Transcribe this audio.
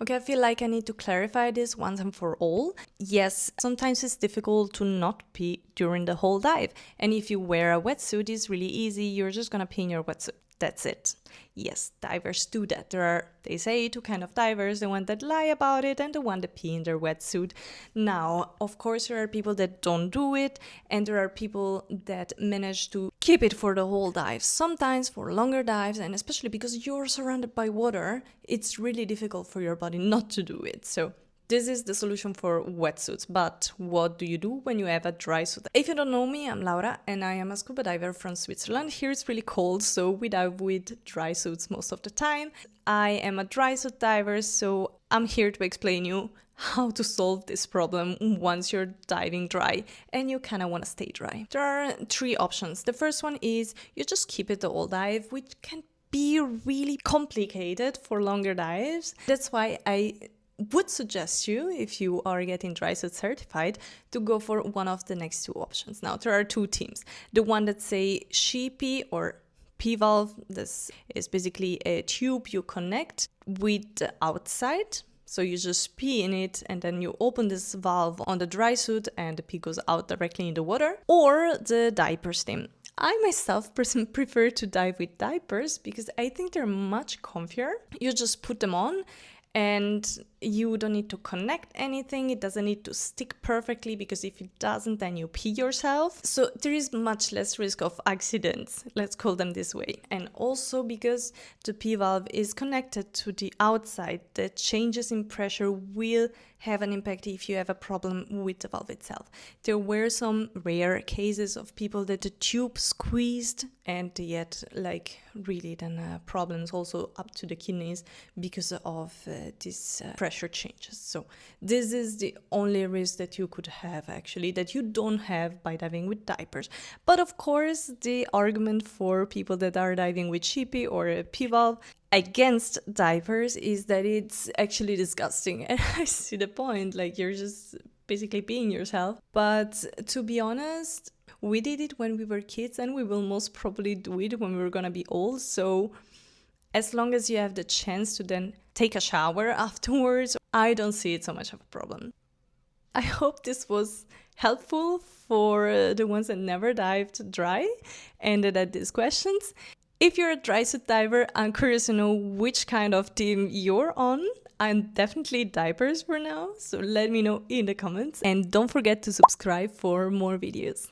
Okay, I feel like I need to clarify this once and for all. Yes, sometimes it's difficult to not pee during the whole dive. And if you wear a wetsuit, it's really easy. You're just gonna pee in your wetsuit. That's it. Yes, divers do that. There are, they say, two kind of divers, the one that lie about it and the one that pee in their wetsuit. Now, of course, there are people that don't do it, and there are people that manage to keep it for the whole dive. Sometimes for longer dives, and especially because you're surrounded by water, it's really difficult for your body not to do it. So this is the solution for wetsuits, but what do you do when you have a dry suit? If you don't know me, I'm Laura and I am a scuba diver from Switzerland. Here it's really cold, so we dive with dry suits most of the time. I am a dry suit diver, so I'm here to explain you how to solve this problem once you're diving dry and you kind of want to stay dry. There are three options. The first one is you just keep it the whole dive, which can be really complicated for longer dives. That's why I would suggest you, if you are getting DRYSUIT certified, to go for one of the next two options. Now, there are two teams. The one that say sheepy or P-valve, this is basically a tube you connect with the outside. So you just pee in it and then you open this valve on the dry suit and the pee goes out directly in the water. Or the diaper team. I myself prefer to dive with diapers because I think they're much comfier. You just put them on and you don't need to connect anything. It doesn't need to stick perfectly because if it doesn't, then you pee yourself. So there is much less risk of accidents, let's call them this way. And also because the pee valve is connected to the outside, the changes in pressure will have an impact if you have a problem with the valve itself. There were some rare cases of people that the tube squeezed and yet really then problems also up to the kidneys because of this pressure changes. So this is the only risk that you could have actually, that you don't have by diving with diapers. But of course, the argument for people that are diving with sheepy or a P-valve against diapers is that it's actually disgusting. And I see the point, you're just basically peeing yourself. But to be honest, we did it when we were kids and we will most probably do it when we're gonna be old. So as long as you have the chance to then take a shower afterwards, I don't see it so much of a problem. I hope this was helpful for the ones that never dived dry and that had these questions. If you're a DRYSUIT diver, I'm curious to know which kind of team you're on. I'm definitely diapers for now, so let me know in the comments. And don't forget to subscribe for more videos.